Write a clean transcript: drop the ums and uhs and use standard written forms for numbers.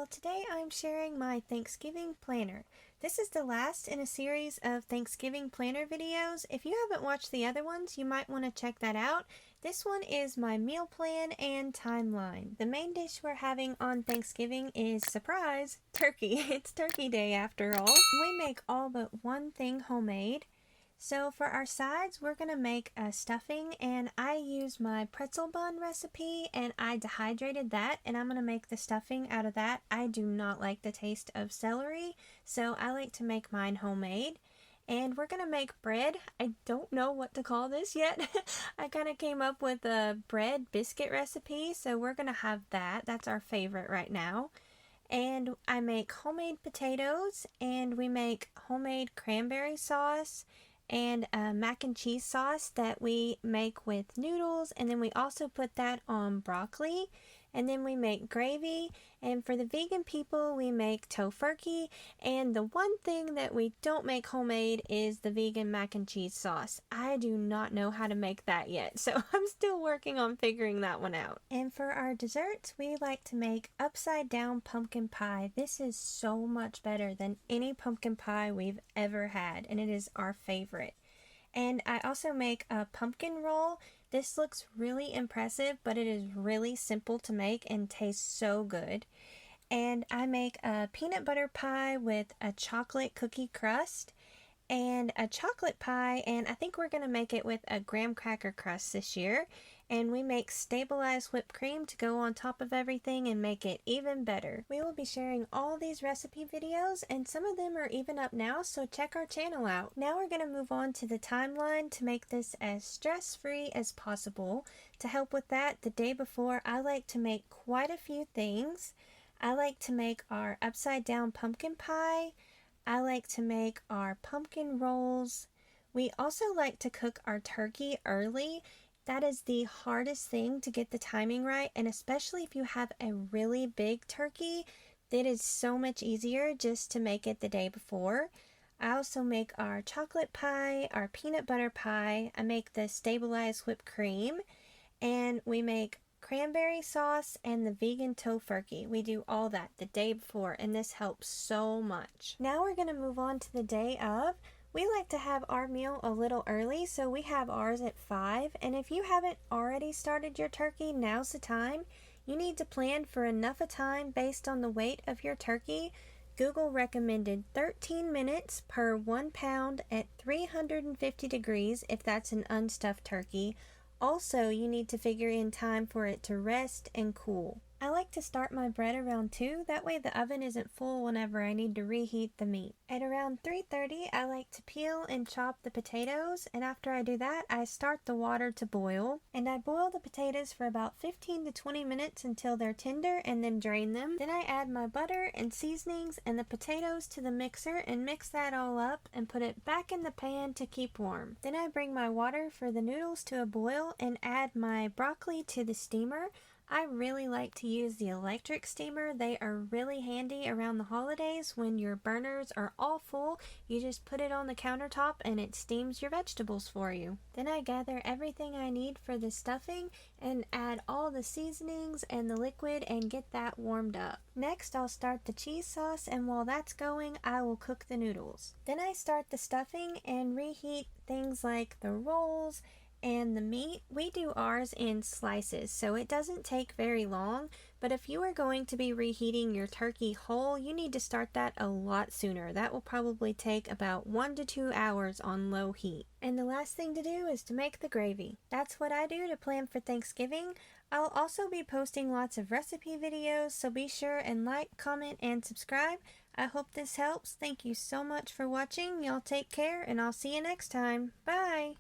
today I'm sharing my Thanksgiving planner. This is the last in a series of Thanksgiving planner videos. If you haven't watched the other ones, you might want to check that out. This one is my meal plan and timeline. The main dish we're having on Thanksgiving is, surprise, turkey. It's Turkey Day after all. We make all but one thing homemade. So for our sides, we're going to make a stuffing, and I used my pretzel bun recipe and I dehydrated that, and I'm going to make the stuffing out of that. I do not like the taste of celery, so I like to make mine homemade. And we're going to make bread. I don't know what to call this yet. I kind of came up with a bread biscuit recipe, so we're going to have that. That's our favorite right now. And I make homemade potatoes, and we make homemade cranberry sauce and a mac and cheese sauce that we make with noodles, and then we also put that on broccoli, and then we make gravy, and for the vegan people we make Tofurkey, and the one thing that we don't make homemade is the vegan mac and cheese sauce. I do not know how to make that yet, so I'm still working on figuring that one out. And for our desserts, we like to make upside down pumpkin pie. This is so much better than any pumpkin pie we've ever had, and it is our favorite. And I also make a pumpkin roll. This looks really impressive, but it is really simple to make and tastes so good. And I make a peanut butter pie with a chocolate cookie crust and a chocolate pie, and I think we're going to make it with a graham cracker crust this year. And we make stabilized whipped cream to go on top of everything and make it even better. We will be sharing all these recipe videos, and some of them are even up now, so check our channel out. Now we're going to move on to the timeline to make this as stress-free as possible. To help with that, the day before I like to make quite a few things. I like to make our upside down pumpkin pie. I like to make our pumpkin rolls. We also like to cook our turkey early. That is the hardest thing to get the timing right, and especially if you have a really big turkey, it is so much easier just to make it the day before. I also make our chocolate pie, our peanut butter pie. I make the stabilized whipped cream, and we make cranberry sauce and the vegan Tofurkey. We do all that the day before, and this helps so much. Now we're going to move on to the day of. We like to have our meal a little early, so we have ours at 5, and if you haven't already started your turkey, now's the time. You need to plan for enough time based on the weight of your turkey. Google recommended 13 minutes per 1 pound at 350 degrees if that's an unstuffed turkey. Also, you need to figure in time for it to rest and cool. I like to start my bread around 2, that way the oven isn't full whenever I need to reheat the meat. At around 3:30, I like to peel and chop the potatoes, and after I do that, I start the water to boil. And I boil the potatoes for about 15 to 20 minutes until they're tender, and then drain them. Then I add my butter and seasonings and the potatoes to the mixer and mix that all up and put it back in the pan to keep warm. Then I bring my water for the noodles to a boil and add my broccoli to the steamer. I really like to use the electric steamer. They are really handy around the holidays when your burners are all full. You just put it on the countertop and it steams your vegetables for you. Then I gather everything I need for the stuffing and add all the seasonings and the liquid and get that warmed up. Next, I'll start the cheese sauce, and while that's going, I will cook the noodles. Then I start the stuffing and reheat things like the rolls and the meat. We do ours in slices, so it doesn't take very long, but if you are going to be reheating your turkey whole, you need to start that a lot sooner. That will probably take about 1 to 2 hours on low heat. And the last thing to do is to make the gravy. That's what I do to plan for Thanksgiving. I'll also be posting lots of recipe videos, so be sure and like, comment, and subscribe. I hope this helps. Thank you so much for watching. Y'all take care, and I'll see you next time. Bye!